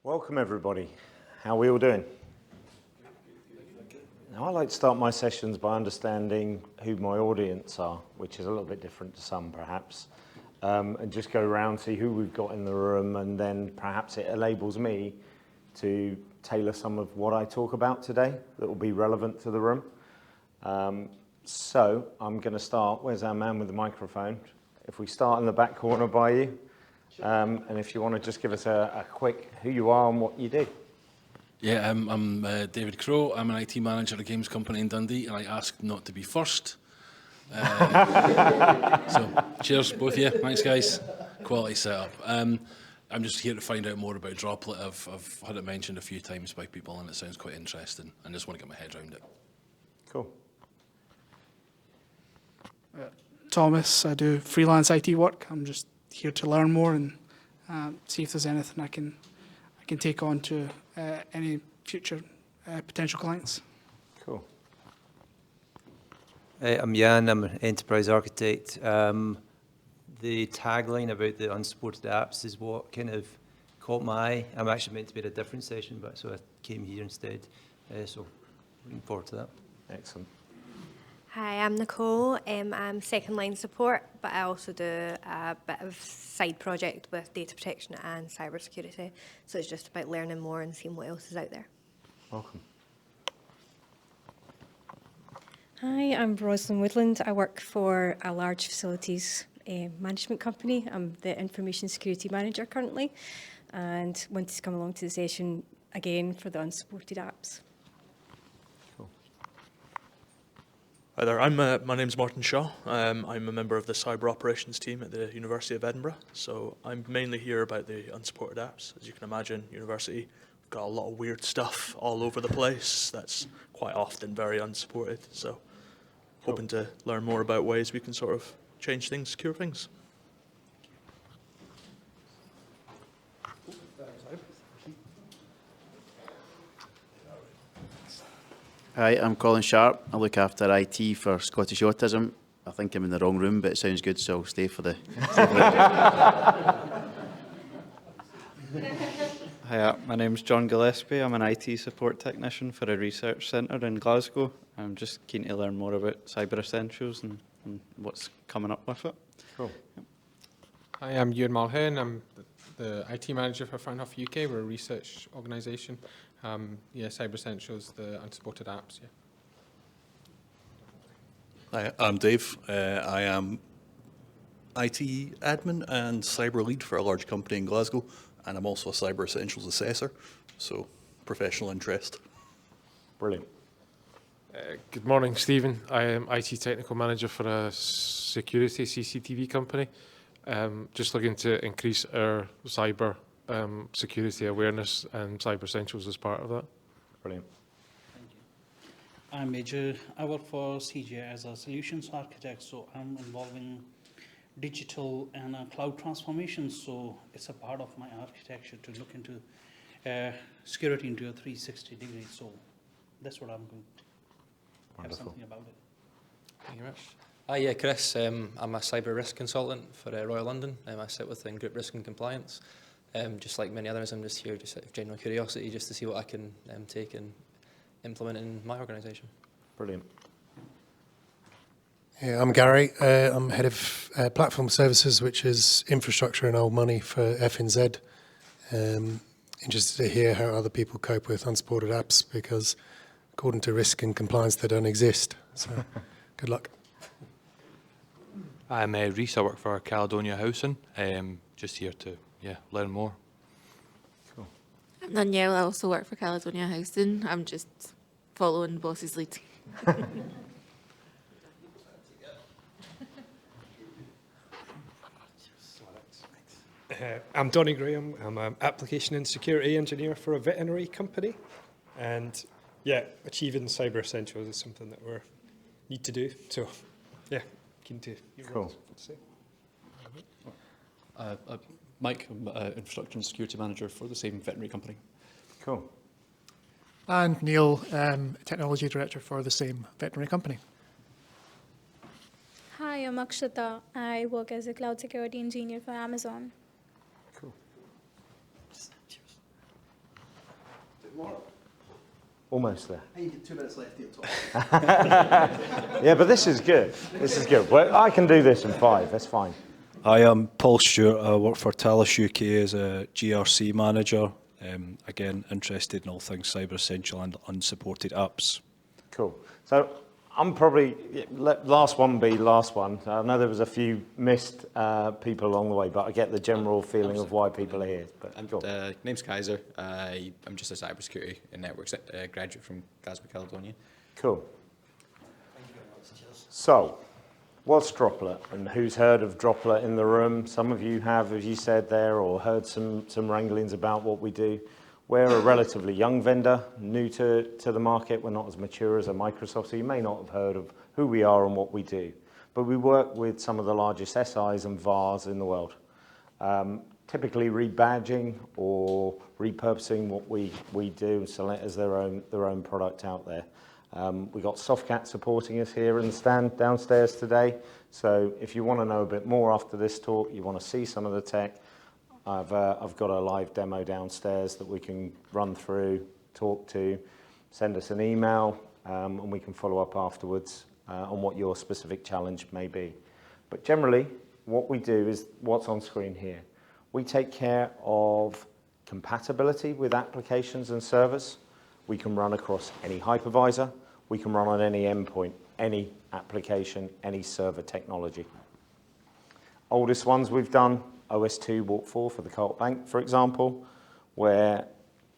Welcome everybody. How are we all doing? Now I like to start my sessions by understanding who my audience are, which is a little bit different to some perhaps, and just go around, see who we've got in the room, and then perhaps it enables me to tailor some of what I talk about today that will be relevant to the room. So I'm going to start, where's our man with the microphone? If we start in the back corner by you. And if you want to just give us a quick who you are and what you do. Yeah, I'm David Crow. I'm an IT manager at a games company in Dundee, and I asked not to be first. So, cheers, both of you. Thanks, guys. Quality setup. I'm just here to find out more about Droplet. I've had it mentioned a few times by people, and it sounds quite interesting. I just want to get my head around it. Cool. Thomas, I do freelance IT work. I'm just here to learn more and see if there's anything I can take on to any future potential clients. Cool. I'm Jan, I'm an enterprise architect. The tagline about the unsupported apps is what kind of caught my eye. I'm actually meant to be at a different session, but so I came here instead. So looking forward to that. Excellent. Hi, I'm Nicole. I'm second line support, but I also do a bit of side project with data protection and cybersecurity. So it's just about learning more and seeing what else is out there. Welcome. Hi, I'm Rosalind Woodland. I work for a large facilities management company. I'm the information security manager currently, and wanted to come along to the session again for the unsupported apps. Hi there, my name's Martin Shaw. I'm a member of the cyber operations team at the University of Edinburgh. So I'm mainly here about the unsupported apps. As you can imagine, university, we've got a lot of weird stuff all over the place that's quite often very unsupported. So hoping to learn more about ways we can sort of change things, secure things. Hi, I'm Colin Sharp. I look after IT for Scottish Autism. I think I'm in the wrong room, but it sounds good, so I'll stay for the... Hi, my name's John Gillespie. I'm an IT support technician for a research centre in Glasgow. I'm just keen to learn more about cyber essentials and what's coming up with it. Cool. Yep. Hi, I'm Ewan Mulhern. I'm the IT manager for Fraunhofer UK. We're a research organisation. Cyber Essentials, the unsupported apps, yeah. Hi, I'm Dave. I am IT admin and cyber lead for a large company in Glasgow, and I'm also a Cyber Essentials assessor, so professional interest. Brilliant. Good morning, Stephen. I am IT technical manager for a security CCTV company. Just looking to increase our cyber security awareness and cyber essentials as part of that. Brilliant. Thank you. I'm Major. I work for CGI as a solutions architect, so I'm involving digital and cloud transformation. So it's a part of my architecture to look into security into a 360 degrees. So that's what I'm going to have something about it. Thank you very much. Hi, Chris. I'm a cyber risk consultant for Royal London. I sit within group risk and compliance. Just like many others, I'm just here just out of general curiosity, just to see what I can take and implement in my organisation. Brilliant. Yeah, I'm Gary. I'm head of platform services, which is infrastructure and old money for FNZ. Interested to hear how other people cope with unsupported apps, because according to risk and compliance, they don't exist. So good luck. I'm Rhys. I work for Caledonia Housing. Just here to learn more. Cool. I'm Danielle. I also work for Caledonia Housing. I'm just following the boss's lead. I'm Donny Graham. I'm an application and security engineer for a veterinary company. And achieving cyber essentials is something that we need to do. So, keen to hear what you want to say. Mike, I'm infrastructure and security manager for the same veterinary company. Cool. And Neil, technology director for the same veterinary company. Hi, I'm Akshata. I work as a cloud security engineer for Amazon. Cool. Almost there. Hey, you get 2 minutes left here, Tom. Yeah, but this is good. This is good. Well, I can do this in 5. That's fine. Hi, I'm Paul Stewart. I work for Talis UK as a GRC manager. Again, interested in all things Cyber Essential and unsupported apps. Cool. So I'm probably, let last one be last one. I know there was a few missed people along the way, but I get the general feeling of why people are here. But name's Kaiser. I'm just a cybersecurity and networks graduate from Glasgow, Caledonia. Cool. So, what's Droplet, and who's heard of Droplet in the room? Some of you have, as you said there, or heard some wranglings about what we do. We're a relatively young vendor, new to the market. We're not as mature as a Microsoft, so you may not have heard of who we are and what we do. But we work with some of the largest SIs and VARs in the world. Typically rebadging or repurposing what we do and sell it as their own product out there. We've got Softcat supporting us here in the stand downstairs today. So if you want to know a bit more after this talk, you want to see some of the tech, I've got a live demo downstairs that we can run through, talk to, send us an email, and we can follow up afterwards on what your specific challenge may be. But generally, what we do is what's on screen here. We take care of compatibility with applications and servers. We can run across any hypervisor. We can run on any endpoint, any application, any server technology. Oldest ones we've done, OS2 Walk 4 for the Co-op Bank, for example, where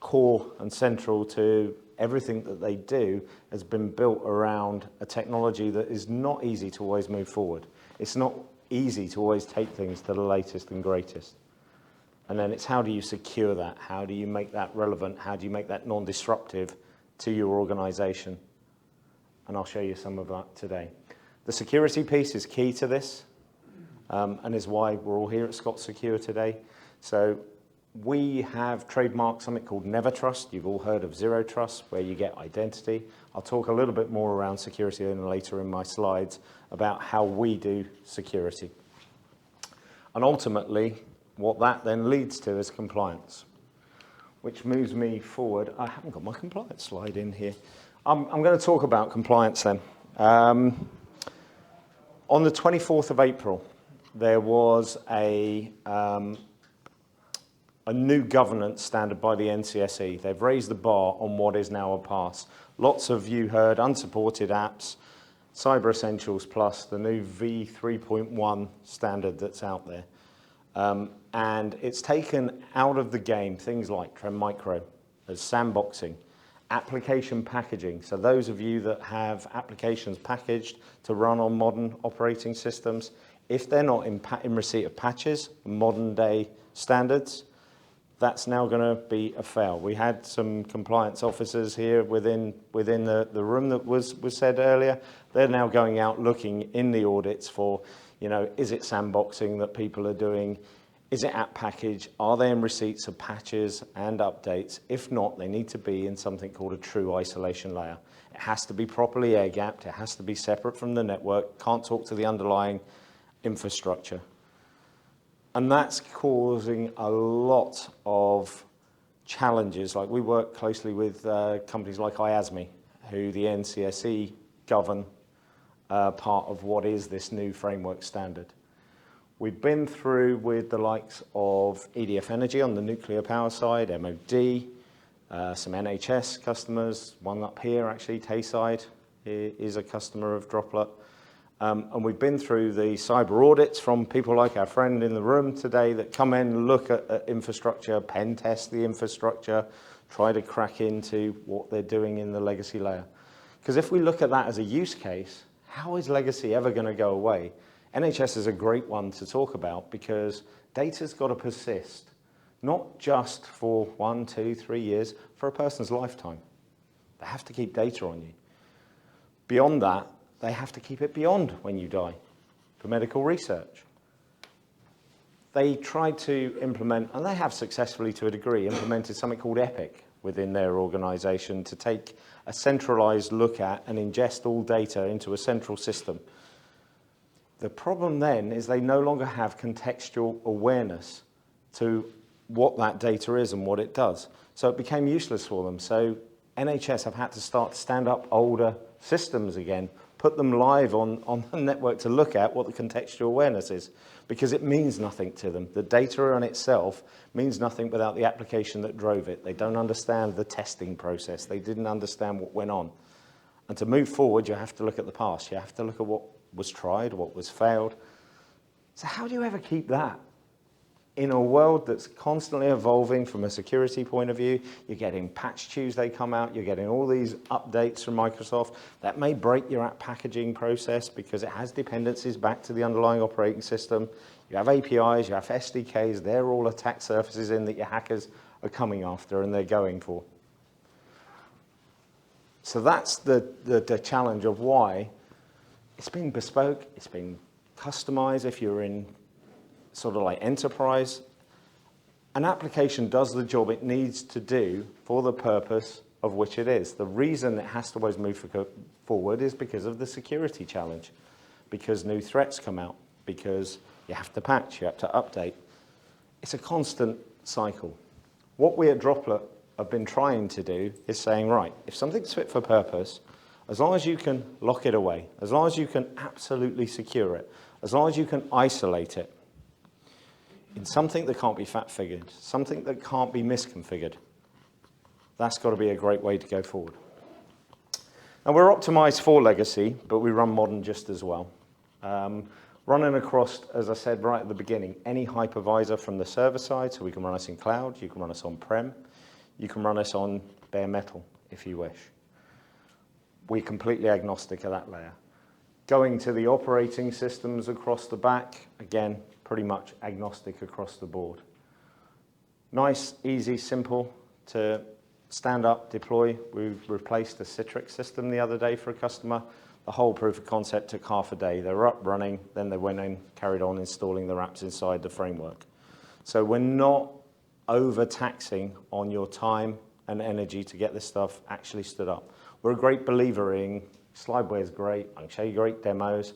core and central to everything that they do has been built around a technology that is not easy to always move forward. It's not easy to always take things to the latest and greatest. And then it's how do you secure that? How do you make that relevant? How do you make that non-disruptive to your organization? And I'll show you some of that today. The security piece is key to this, and is why we're all here at Scot-Secure today. So we have trademarked something called Never Trust. You've all heard of Zero Trust, where you get identity. I'll talk a little bit more around security later in my slides about how we do security. And ultimately, what that then leads to is compliance, which moves me forward. I haven't got my compliance slide in here. I'm going to talk about compliance then. On the 24th of April, there was a new governance standard by the NCSE. They've raised the bar on what is now a pass. Lots of you heard unsupported apps, Cyber Essentials Plus, the new V3.1 standard that's out there. And it's taken out of the game things like Trend Micro, as sandboxing, application packaging. So those of you that have applications packaged to run on modern operating systems, if they're not in receipt of patches, modern day standards, that's now going to be a fail. We had some compliance officers here within the room that was said earlier. They're now going out looking in the audits for, you know, is it sandboxing that people are doing? Is it app package? Are they in receipts of patches and updates? If not, they need to be in something called a true isolation layer. It has to be properly air-gapped. It has to be separate from the network. Can't talk to the underlying infrastructure. And that's causing a lot of challenges. Like we work closely with companies like IASME, who the NCSE govern part of what is this new framework standard. We've been through with the likes of EDF Energy on the nuclear power side, MOD, some NHS customers, one up here actually, Tayside is a customer of Droplet. And we've been through the cyber audits from people like our friend in the room today that come in, look at infrastructure, pen test the infrastructure, try to crack into what they're doing in the legacy layer. Because if we look at that as a use case, how is legacy ever going to go away? NHS is a great one to talk about because data's got to persist, not just for 1, 2, 3 years, for a person's lifetime. They have to keep data on you. Beyond that, they have to keep it beyond when you die for medical research. They tried to implement, and they have successfully to a degree, implemented something called EPIC within their organization to take a centralized look at and ingest all data into a central system. The problem then is they no longer have contextual awareness to what that data is and what it does. So it became useless for them. So NHS have had to start to stand up older systems again, put them live on the network to look at what the contextual awareness is, because it means nothing to them. The data on itself means nothing without the application that drove it. They don't understand the testing process. They didn't understand what went on. And to move forward, you have to look at the past. You have to look at what was tried, what was failed. So how do you ever keep that? In a world that's constantly evolving from a security point of view, you're getting Patch Tuesday come out, you're getting all these updates from Microsoft that may break your app packaging process because it has dependencies back to the underlying operating system. You have APIs, you have SDKs, they're all attack surfaces in that your hackers are coming after and they're going for. So that's the challenge of why it's been bespoke, it's been customized. If you're in sort of like enterprise, an application does the job it needs to do for the purpose of which it is. The reason it has to always move forward is because of the security challenge, because new threats come out, because you have to patch, you have to update. It's a constant cycle. What we at Droplet have been trying to do is saying, right, if something's fit for purpose, as long as you can lock it away, as long as you can absolutely secure it, as long as you can isolate it, in something that can't be fat-figured, something that can't be misconfigured, that's got to be a great way to go forward. And we're optimized for legacy, but we run modern just as well. Running across, as I said right at the beginning, any hypervisor from the server side, so we can run us in cloud, you can run us on-prem, you can run us on bare metal, if you wish. We're completely agnostic of that layer. Going to the operating systems across the back, again, pretty much agnostic across the board. Nice, easy, simple to stand up, deploy. We've replaced a Citrix system the other day for a customer. The whole proof of concept took half a day. They were up running, then they went in, carried on installing the apps inside the framework. So we're not overtaxing on your time and energy to get this stuff actually stood up. We're a great believer in slideware is great. I can show you great demos.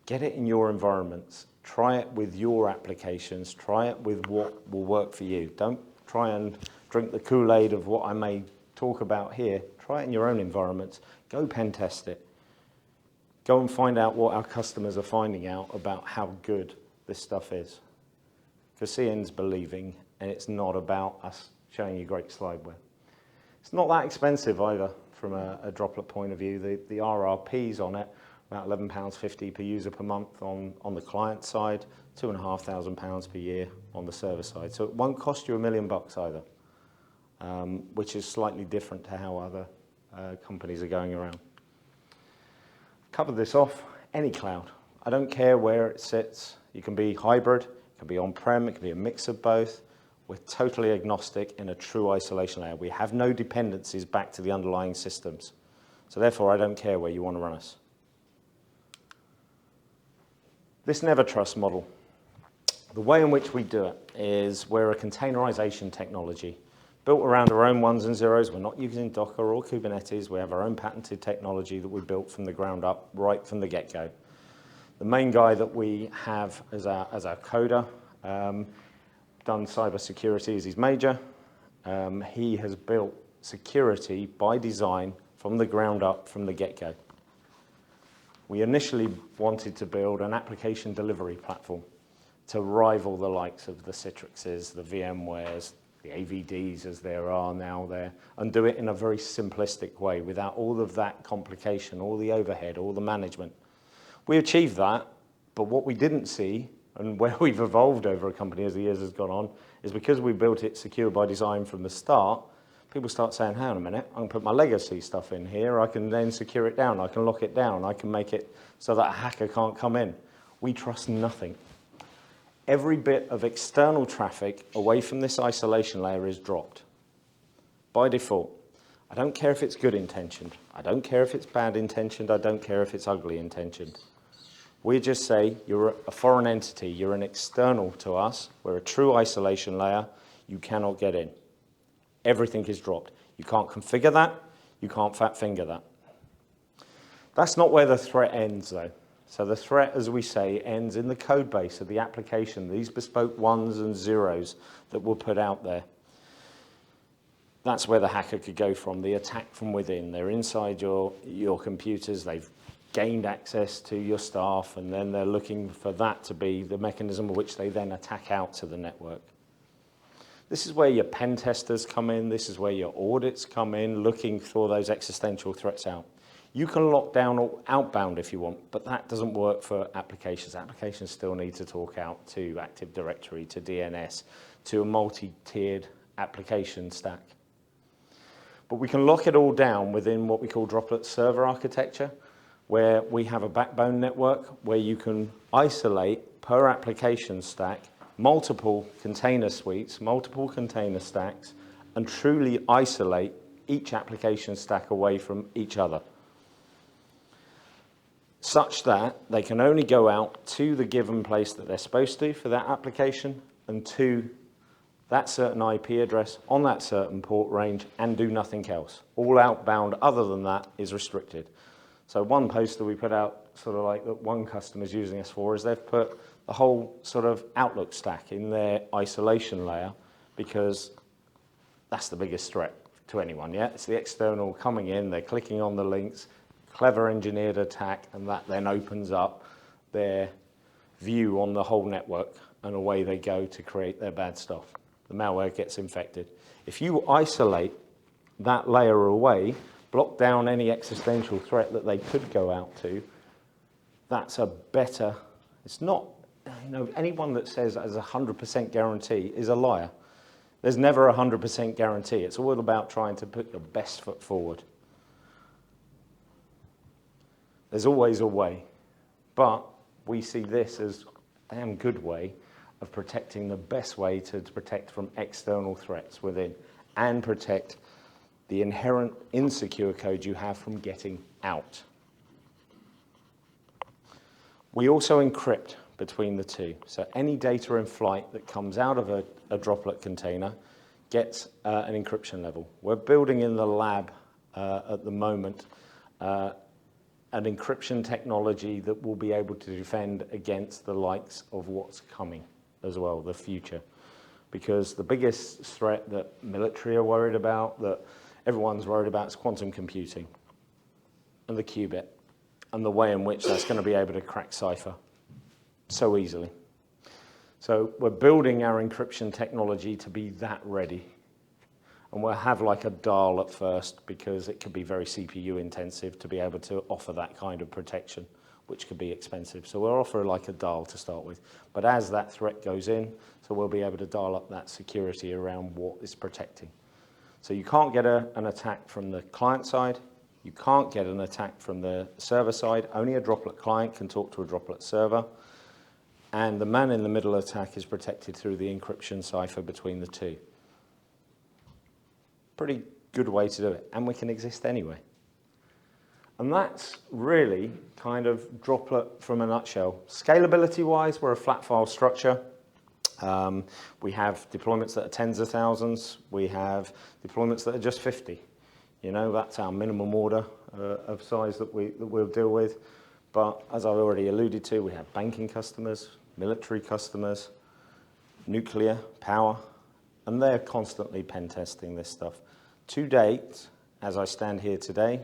Get it in your environments. Try it with your applications. Try it with what will work for you. Don't try and drink the Kool-Aid of what I may talk about here. Try it in your own environments. Go pen test it. Go and find out what our customers are finding out about how good this stuff is. Because seeing's believing, and it's not about us showing you great slideware. It's not that expensive either from a Droplet point of view. The RRPs on it, about £11.50 per user per month on the client side, £2,500 per year on the server side. So it won't cost you $1 million either, which is slightly different to how other companies are going around. Covered this off, any cloud. I don't care where it sits. You can be hybrid, it can be on-prem, it can be a mix of both. We're totally agnostic in a true isolation layer. We have no dependencies back to the underlying systems. So therefore, I don't care where you want to run us. This never trust model. The way in which we do it is we're a containerization technology built around our own ones and zeros. We're not using Docker or Kubernetes. We have our own patented technology that we built from the ground up right from the get-go. The main guy that we have as our coder, done cybersecurity as his major. He has built security by design from the ground up, from the get-go. We initially wanted to build an application delivery platform to rival the likes of the Citrixes, the VMwares, the AVDs as there are now there, and do it in a very simplistic way without all of that complication, all the overhead, all the management. We achieved that, but what we didn't see, and where we've evolved over a company as the years has gone on, is because we built it secure by design from the start, people start saying, hang on a minute, I can put my legacy stuff in here, I can then secure it down, I can lock it down, I can make it so that a hacker can't come in. We trust nothing. Every bit of external traffic away from this isolation layer is dropped by default. I don't care if it's good intentioned, I don't care if it's bad intentioned, I don't care if it's ugly intentioned. We just say, you're a foreign entity, you're an external to us, we're a true isolation layer, you cannot get in. Everything is dropped. You can't configure that, you can't fat finger that. That's not where the threat ends though. So the threat, as we say, ends in the code base of the application, these bespoke ones and zeros that were put out there. That's where the hacker could go from, the attack from within. They're inside your computers, they've gained access to your staff, and then they're looking for that to be the mechanism of which they then attack out to the network. This is where your pen testers come in, this is where your audits come in, looking for those existential threats out. You can lock down outbound if you want, but that doesn't work for applications. Applications still need to talk out to Active Directory, to DNS, to a multi-tiered application stack. But we can lock it all down within what we call Droplet server architecture, where we have a backbone network where you can isolate per application stack multiple container suites, multiple container stacks, and truly isolate each application stack away from each other, such that they can only go out to the given place that they're supposed to for that application and to that certain IP address on that certain port range and do nothing else. All outbound other than that is restricted. So one poster we put out, sort of like that one customer's using us for, is they've put the whole sort of Outlook stack in their isolation layer because that's the biggest threat to anyone, yeah? It's the external coming in, they're clicking on the links, clever engineered attack, and that then opens up their view on the whole network, and away they go to create their bad stuff. The malware gets infected. If you isolate that layer away, block down any existential threat that they could go out to, that's a better, it's not, you know, anyone that says as a 100% guarantee is a liar. There's never a 100% guarantee. It's all about trying to put your best foot forward. There's always a way, but we see this as a damn good way of protecting, the best way to protect from external threats within and protect the inherent insecure code you have from getting out. We also encrypt between the two. So any data in flight that comes out of a Droplet container gets an encryption level. We're building in the lab at the moment an encryption technology that will be able to defend against the likes of what's coming as well, the future. Because the biggest threat that military are worried about, that everyone's worried about, is quantum computing and the qubit and the way in which that's going to be able to crack cipher so easily. So we're building our encryption technology to be that ready. And we'll have like a dial at first because it could be very CPU intensive to be able to offer that kind of protection, which could be expensive. So we'll offer like a dial to start with. But as that threat goes in, so we'll be able to dial up that security around what is protecting. So you can't get an attack from the client side. You can't get an attack from the server side. Only a Droplet client can talk to a Droplet server. And the man-in-the-middle attack is protected through the encryption cipher between the two. Pretty good way to do it. And we can exist anyway. And that's really kind of Droplet from a nutshell. Scalability-wise, we're a flat file structure. We have deployments that are tens of thousands. We have deployments that are just 50. You know, that's our minimum order of size that we'll deal with. But as I've already alluded to, we have banking customers, military customers, nuclear, power, and they're constantly pen testing this stuff. To date, as I stand here today,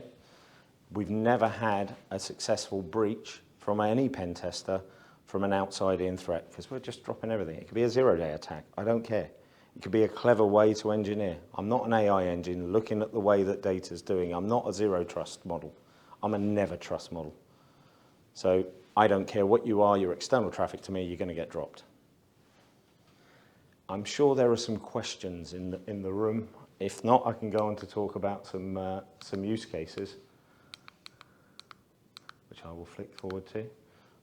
we've never had a successful breach from any pen tester from an outside-in threat, because we're just dropping everything. It could be a zero-day attack. I don't care. It could be a clever way to engineer. I'm not an AI engine looking at the way that data's doing. I'm not a zero-trust model. I'm a never-trust model. So I don't care what you are, your external traffic to me, you're going to get dropped. I'm sure there are some questions in the room. If not, I can go on to talk about some use cases, which I will flick forward to.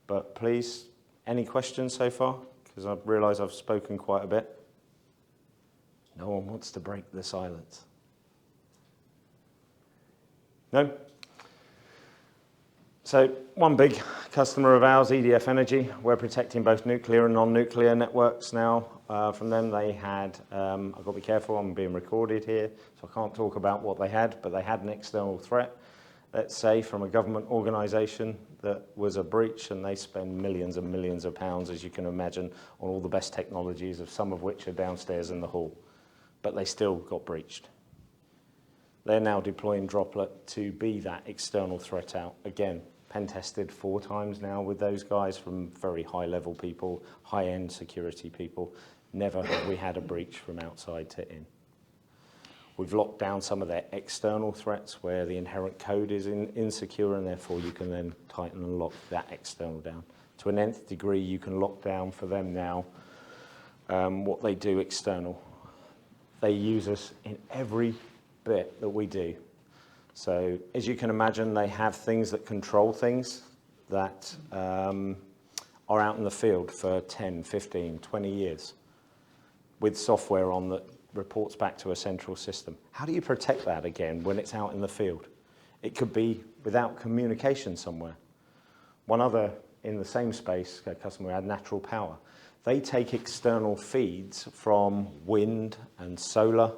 But please, any questions so far? Because I realise I've spoken quite a bit. No one wants to break the silence. No? So one big customer of ours, EDF Energy, we're protecting both nuclear and non-nuclear networks now. From them they had, I've got to be careful, I'm being recorded here, so I can't talk about what they had, but they had an external threat. let's say, from a government organisation that was a breach, and they spend millions and millions of pounds, as you can imagine, on all the best technologies, of some of which are downstairs in the hall, but they still got breached. They're now deploying Droplet to be that external threat out. Again, pen tested 4 times now with those guys, from very high level people, high-end security people. Never have we had a breach from outside to in. We've locked down some of their external threats where the inherent code is insecure, and therefore you can then tighten and lock that external down. To an nth degree, you can lock down for them now what they do external. They use us in every bit that we do. So as you can imagine, they have things that control things that are out in the field for 10, 15, 20 years with software on that reports back to a central system. How do you protect that again when it's out in the field? It could be without communication somewhere. One other in the same space, a customer had natural power. They take external feeds from wind and solar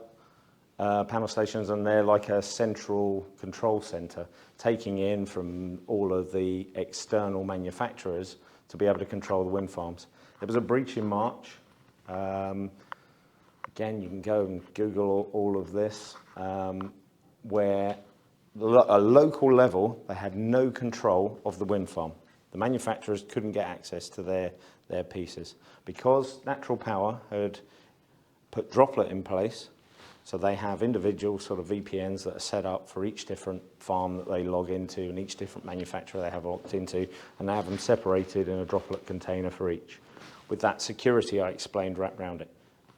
panel stations, and they're like a central control center, taking in from all of the external manufacturers to be able to control the wind farms. There was a breach in March. Again, you can go and Google all of this, where at a local level, they had no control of the wind farm. The manufacturers couldn't get access to their pieces because Natural Power had put Droplet in place. So they have individual sort of VPNs that are set up for each different farm that they log into and each different manufacturer they have logged into, and they have them separated in a Droplet container for each, with that security I explained wrapped around it.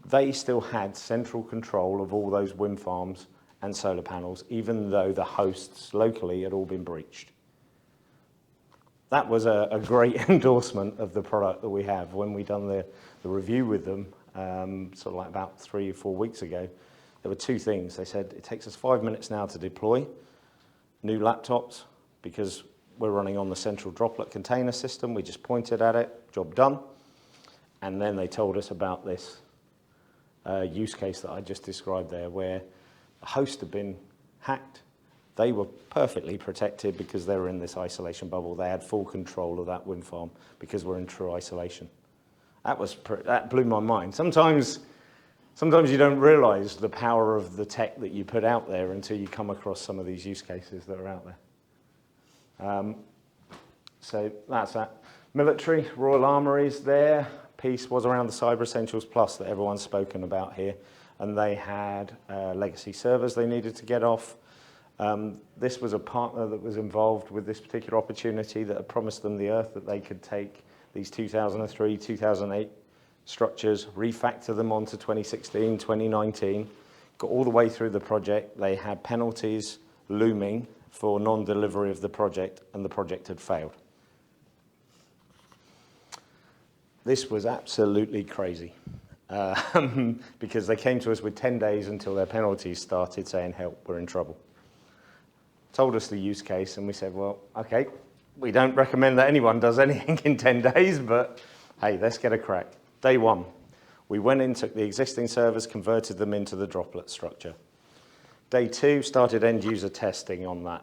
They still had central control of all those wind farms and solar panels, even though the hosts locally had all been breached. That was a great endorsement of the product that we have. When we done the review with them, sort of like about 3 or 4 weeks ago, there were 2 things. They said, it takes us 5 minutes now to deploy new laptops because we're running on the central Droplet container system. We just pointed at it, job done. And then they told us about this use case that I just described there, where the host had been hacked. They were perfectly protected because they were in this isolation bubble. They had full control of that wind farm because we're in true isolation. That blew my mind. Sometimes you don't realize the power of the tech that you put out there until you come across some of these use cases that are out there. So that's that. Military, Royal Armouries, their piece was around the Cyber Essentials Plus that everyone's spoken about here. And they had legacy servers they needed to get off. This was a partner that was involved with this particular opportunity that had promised them the earth, that they could take these 2003, 2008 structures, refactor them onto 2016, 2019, got all the way through the project. They had penalties looming for non-delivery of the project, and the project had failed. This was absolutely crazy because they came to us with 10 days until their penalties started, saying, help, we're in trouble. Told us the use case, and we said, well, okay, we don't recommend that anyone does anything in 10 days, but hey, let's get a crack. Day 1, we went in, took the existing servers, converted them into the Droplet structure. Day 2, started end user testing on that.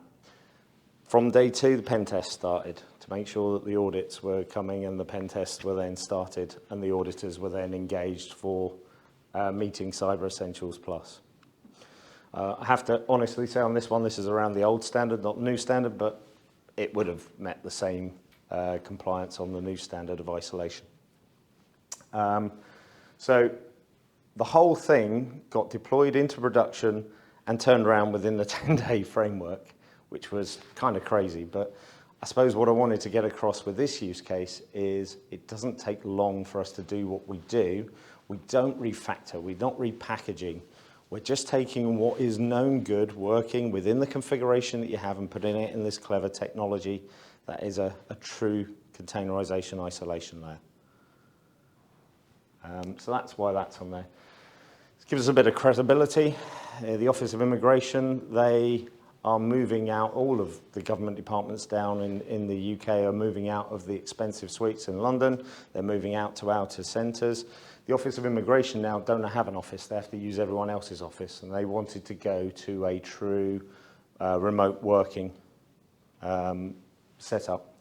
From day 2, the pen test started to make sure that the audits were coming, and the pen tests were then started, and the auditors were then engaged for meeting Cyber Essentials Plus. I have to honestly say on this one, this is around the old standard, not the new standard, but it would have met the same compliance on the new standard of isolation. So the whole thing got deployed into production and turned around within the 10-day framework, which was kind of crazy. But I suppose what I wanted to get across with this use case is it doesn't take long for us to do what we do. We don't refactor, we're not repackaging. We're just taking what is known good, working within the configuration that you have, and putting it in this clever technology that is a true containerization isolation layer. So that's why that's on there. It gives us a bit of credibility. The Office of Immigration, they are moving out, all of the government departments down in the UK are moving out of the expensive suites in London. They're moving out to outer centres. The Office of Immigration now don't have an office. They have to use everyone else's office, and they wanted to go to a true remote working setup.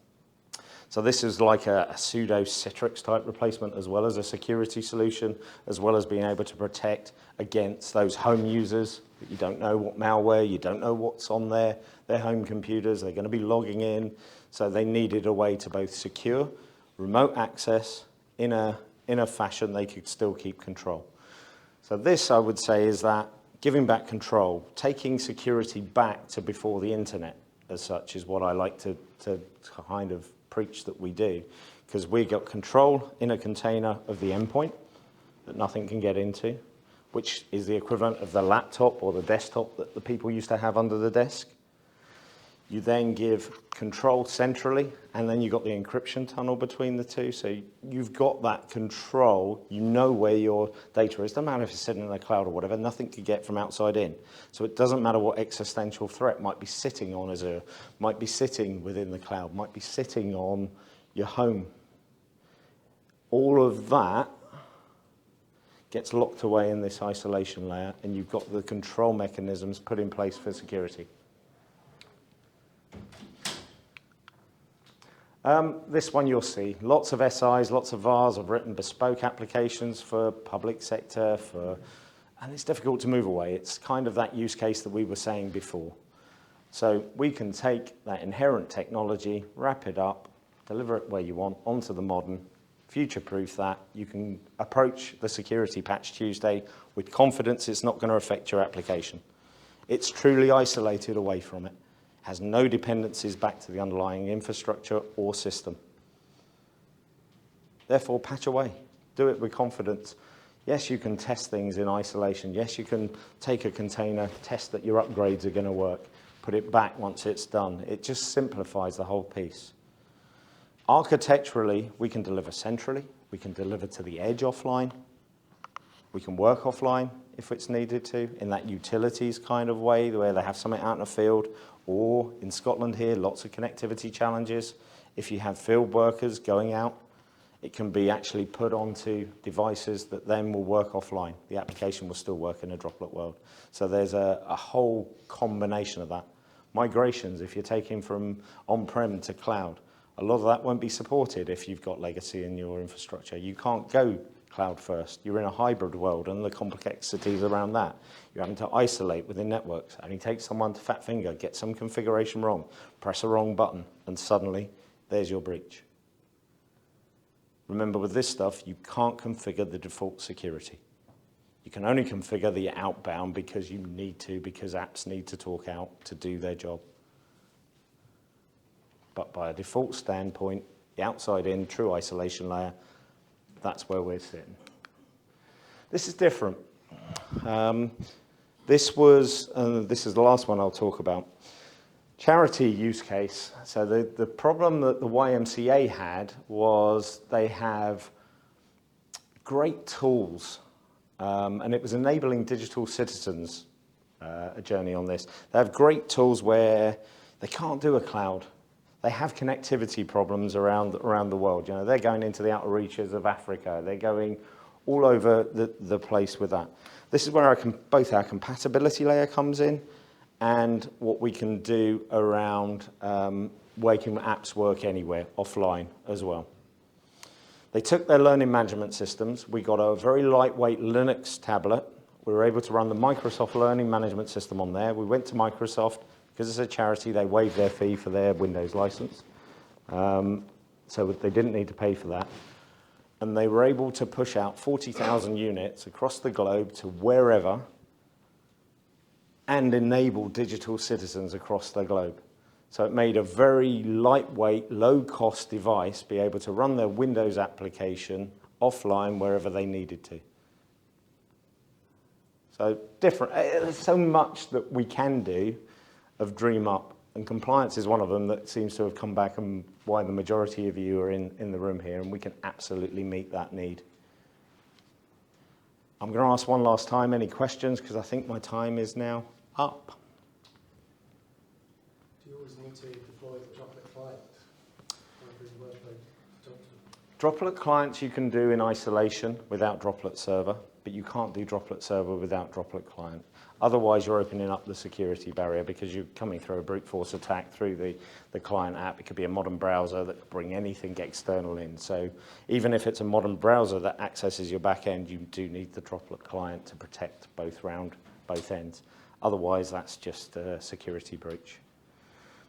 So this is like a pseudo Citrix type replacement, as well as a security solution, as well as being able to protect against those home users that you don't know what malware, you don't know what's on their home computers, they're going to be logging in. So they needed a way to both secure remote access in a fashion they could still keep control. So this, I would say, is that giving back control, taking security back to before the internet as such, is what I like to kind of preach that we do, because we got control in a container of the endpoint that nothing can get into, which is the equivalent of the laptop or the desktop that the people used to have under the desk. You then give control centrally, and then you've got the encryption tunnel between the two. So you've got that control, you know where your data is. Doesn't matter if it's sitting in the cloud or whatever, nothing can get from outside in. So it doesn't matter what existential threat might be sitting on Azure, might be sitting within the cloud, might be sitting on your home. All of that gets locked away in this isolation layer, and you've got the control mechanisms put in place for security. This one you'll see. Lots of SIs, lots of VARs have written bespoke applications for public sector, and it's difficult to move away. It's kind of that use case that we were saying before. So we can take that inherent technology, wrap it up, deliver it where you want, onto the modern, future-proof that. You can approach the security patch Tuesday with confidence it's not going to affect your application. It's truly isolated away from it. Has no dependencies back to the underlying infrastructure or system. Therefore, patch away. Do it with confidence. Yes, you can test things in isolation. Yes, you can take a container, test that your upgrades are going to work, put it back once it's done. It just simplifies the whole piece. Architecturally, we can deliver centrally. We can deliver to the edge offline. We can work offline if it's needed to, in that utilities kind of way, where they have something out in the field. Or in Scotland here, lots of connectivity challenges. If you have field workers going out, it can be actually put onto devices that then will work offline. The application will still work in a Droplet world. So there's a whole combination of that. Migrations, if you're taking from on-prem to cloud, a lot of that won't be supported if you've got legacy in your infrastructure. You can't go cloud first. You're in a hybrid world, and the complexities around that. You're having to isolate within networks. Only take someone to fat finger, get some configuration wrong, press a wrong button, and suddenly there's your breach. Remember, with this stuff, you can't configure the default security. You can only configure the outbound because you need to, because apps need to talk out to do their job. But by a default standpoint, the outside in, true isolation layer, that's where we're sitting. This is different. This is the last one I'll talk about. Charity use case. So the problem that the YMCA had was they have great tools, and it was enabling digital citizens, a journey on this. They have great tools where they can't do a cloud. They have connectivity problems around the world. You know, they're going into the outer reaches of Africa. They're going all over the place with that. This is where both our compatibility layer comes in and what we can do around making apps work anywhere, offline as well. They took their learning management systems. We got a very lightweight Linux tablet. We were able to run the Microsoft Learning Management System on there. We went to Microsoft. Because it's a charity, they waived their fee for their Windows license. So they didn't need to pay for that. And they were able to push out 40,000 units across the globe to wherever and enable digital citizens across the globe. So it made a very lightweight, low-cost device be able to run their Windows application offline wherever they needed to. So different. There's so much that we can do of Dream Up, and compliance is one of them that seems to have come back and why the majority of you are in the room here, and we can absolutely meet that need. I'm going to ask one last time, any questions, because I think my time is now up. Do you always need to deploy the Droplet client? Droplet clients you can do in isolation without Droplet server. but you can't do Droplet server without Droplet client. Otherwise, you're opening up the security barrier because you're coming through a brute force attack through the client app. It could be a modern browser that could bring anything external in. So even if it's a modern browser that accesses your back end, you do need the Droplet client to protect both ends. Otherwise, that's just a security breach.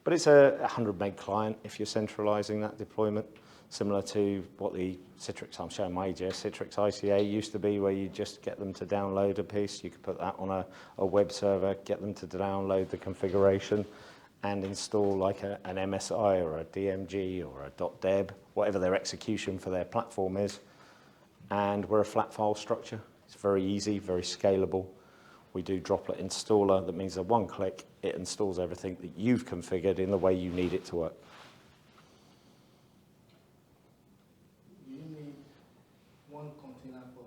But it's a 100 meg client if you're centralizing that deployment, similar to what the Citrix, I'm showing my age here, Citrix ICA used to be, where you just get them to download a piece. You could put that on a web server, get them to download the configuration and install like an MSI or a DMG or a .deb, whatever their execution for their platform is. And we're a flat file structure. It's very easy, very scalable. We do Droplet installer. That means that one click, it installs everything that you've configured in the way you need it to work. You need one container for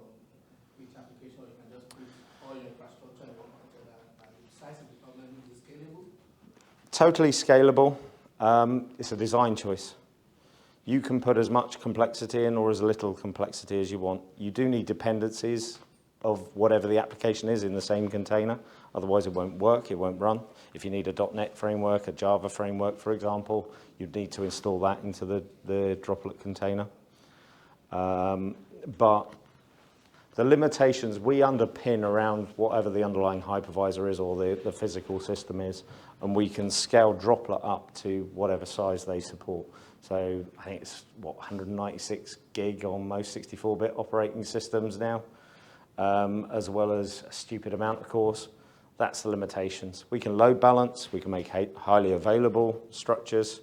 each application, or you can just put all your infrastructure in one container, and the size of the problem is scalable? Totally scalable. It's a design choice. You can put as much complexity in or as little complexity as you want. You do need dependencies of whatever the application is in the same container. Otherwise, it won't work, it won't run. If you need a .NET framework, a Java framework, for example, you'd need to install that into the Droplet container. But the limitations we underpin around whatever the underlying hypervisor is or the physical system is, and we can scale Droplet up to whatever size they support. So I think it's, 196 gig on most 64-bit operating systems now, as well as a stupid amount, of course. That's the limitations. We can load balance, we can make highly available structures,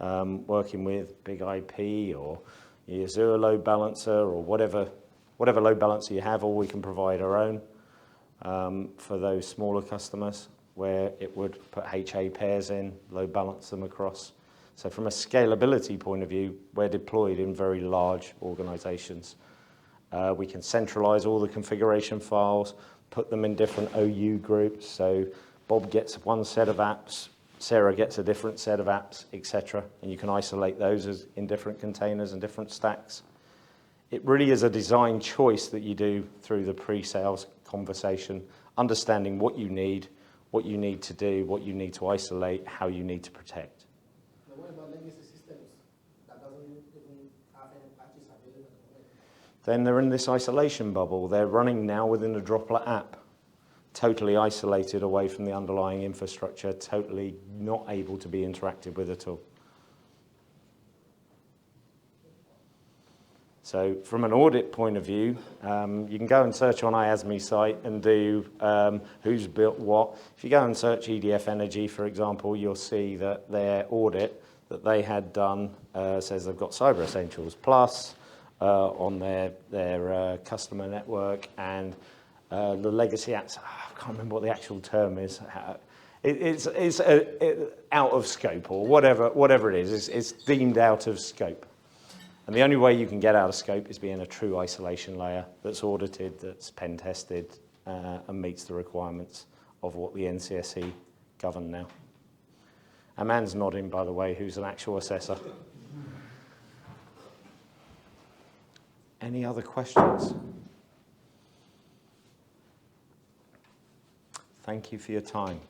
working with big IP or your Azure load balancer or whatever load balancer you have, or we can provide our own for those smaller customers where it would put HA pairs in, load balance them across. So from a scalability point of view, we're deployed in very large organizations. We can centralize all the configuration files, put them in different OU groups. So Bob gets one set of apps, Sarah gets a different set of apps, etc. And you can isolate those as in different containers and different stacks. It really is a design choice that you do through the pre-sales conversation, understanding what you need to do, what you need to isolate, how you need to protect. Now, what about legacy systems that doesn't even have any patches available? Then they're in this isolation bubble. They're running now within the Droplet app, totally isolated away from the underlying infrastructure, totally not able to be interacted with at all. So from an audit point of view, you can go and search on IASME's site and do who's built what. If you go and search EDF Energy, for example, you'll see that their audit that they had done says they've got Cyber Essentials Plus on their customer network, and the legacy apps, I can't remember what the actual term is. It's out of scope or whatever it is. It's deemed out of scope. And the only way you can get out of scope is being a true isolation layer that's audited, that's pen tested, and meets the requirements of what the NCSE govern now. A man's nodding, by the way, who's an actual assessor. Any other questions? Thank you for your time.